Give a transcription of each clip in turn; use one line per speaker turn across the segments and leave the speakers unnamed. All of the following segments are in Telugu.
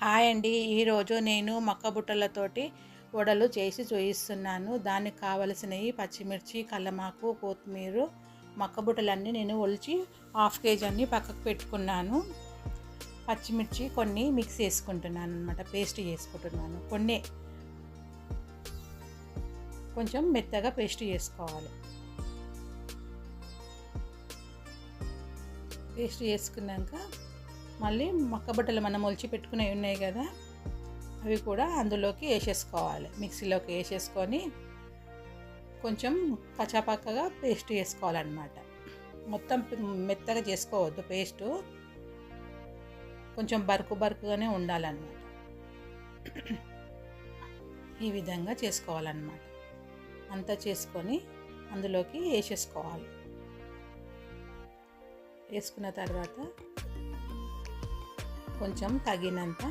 హాయ్ అండి. ఈరోజు నేను మక్క బుట్టలతోటి వడలు చేసి చూపిస్తున్నాను. దానికి కావలసినవి పచ్చిమిర్చి, కల్లమాకు, కొత్తిమీర, మక్క బుట్టలన్నీ నేను ఒలిచి హాఫ్ కేజీ అన్ని పక్కకు పెట్టుకున్నాను. పచ్చిమిర్చి కొన్ని మిక్స్ చేసుకుంటున్నాను అనమాట, పేస్ట్ చేసుకుంటున్నాను. కొన్ని కొంచెం మెత్తగా పేస్ట్ చేసుకోవాలి. పేస్ట్ చేసుకున్నాక మళ్ళీ మక్క బుట్టలు మనం ఒలిచి పెట్టుకునేవి ఉన్నాయి కదా, అవి కూడా అందులోకి వేసేసుకోవాలి. మిక్సీలోకి వేసేసుకొని కొంచెం కచ్చాపక్కగా పేస్ట్ చేసుకోవాలన్నమాట. మొత్తం మెత్తగా చేసుకోవద్దు, పేస్టు కొంచెం బరుకుగానే ఉండాలన్నమాట. ఈ విధంగా చేసుకోవాలన్నమాట. అంతా చేసుకొని అందులోకి వేసేసుకోవాలి. వేసుకున్న తర్వాత కొంచెం తగినంత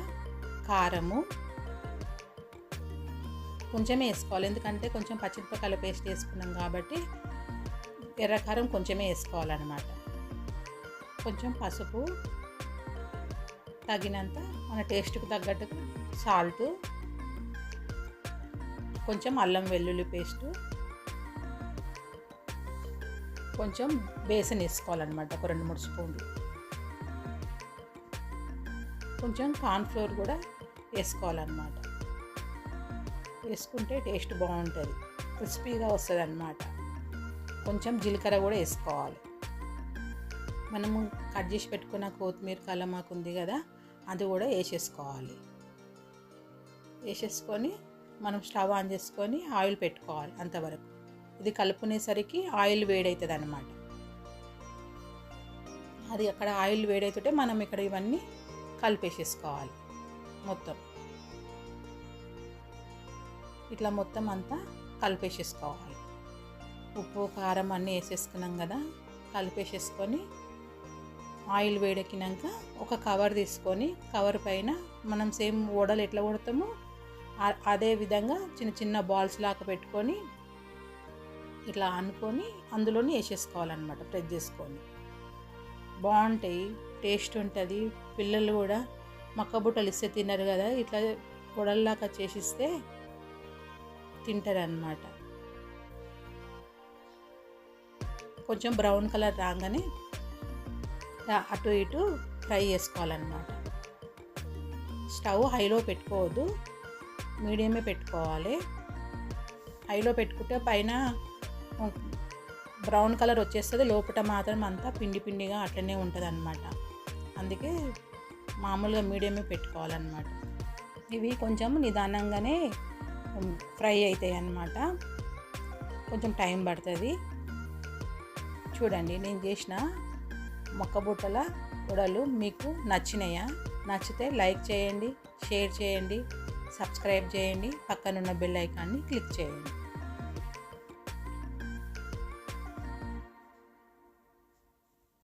కారము కొంచెం వేసుకోవాలి, ఎందుకంటే కొంచెం పచ్చిమిరపకాయల పేస్ట్ వేసుకున్నాం కాబట్టి ఎర్రకారం కొంచెమే వేసుకోవాలన్నమాట. కొంచెం పసుపు, తగినంత మన టేస్ట్కి తగ్గట్టుగా సాల్ట్, కొంచెం అల్లం వెల్లుల్లి పేస్టు, కొంచెం బేసన్ వేసుకోవాలన్నమాట, ఒక 2-3 స్పూన్లు. కొంచెం కార్న్ఫ్లోర్ కూడా వేసుకోవాలన్నమాట. వేసుకుంటే టేస్ట్ బాగుంటుంది, క్రిస్పీగా వస్తుంది అన్నమాట. కొంచెం జీలకర్ర కూడా వేసుకోవాలి. మనము కట్ చేసి పెట్టుకున్న కొత్తిమీర, కల్లమాకు ఉంది కదా, అది కూడా వేసేసుకోవాలి. వేసేసుకొని మనం స్టవ్ ఆన్ చేసుకొని ఆయిల్ పెట్టుకోవాలి. అంతవరకు ఇది కలుపుకునేసరికి ఆయిల్ వేడవుతుంది అన్నమాట. అది అక్కడ ఆయిల్ వేడవుతుంటే మనం ఇక్కడ ఇవన్నీ కలిపేసేసుకోవాలి. మొత్తం ఇట్లా మొత్తం అంతా కలిపేసేసుకోవాలి. ఉప్పు, కారం అన్నీ వేసేసుకున్నాం కదా, కలిపేసేసుకొని ఆయిల్ వేడెక్కినాక ఒక కవర్ తీసుకొని కవర్ పైన మనం సేమ్ వడలు ఎట్లా కొడతామో అదే విధంగా చిన్న చిన్న బాల్స్ లాగా పెట్టుకొని ఇట్లా అనుకొని అందులోని వేసేసుకోవాలన్నమాట. ప్రెస్ చేసుకొని బాగుంటాయి, టేస్ట్ ఉంటుంది. పిల్లలు కూడా మక్క బుట్టలు ఇస్తే తినరు కదా, ఇట్లా వడల్లాగా చేసిస్తే తింటారు అన్నమాట. కొంచెం బ్రౌన్ కలర్ రాగానే అటు ఇటు ఫ్రై చేసుకోవాలన్నమాట. స్టవ్ హైలో పెట్టుకోవద్దు, మీడియమే పెట్టుకోవాలి. హైలో పెట్టుకుంటే పైన బ్రౌన్ కలర్ వచ్చేస్తుంది, లోపల మాత్రం అంతా పిండి పిండిగా అట్లనే ఉంటుంది అన్నమాట. అందుకే మామూలుగా మీడియమే పెట్టుకోవాలన్నమాట. ఇవి కొంచెం నిదానంగానే ఫ్రై అవుతాయి అన్నమాట, కొంచెం టైం పడుతుంది. చూడండి, నేను చేసిన మొక్క బుట్టల వడలు మీకు నచ్చినాయా? నచ్చితే లైక్ చేయండి, షేర్ చేయండి, సబ్స్క్రైబ్ చేయండి, పక్కనున్న బెల్ ఐకాన్ని క్లిక్ చేయండి.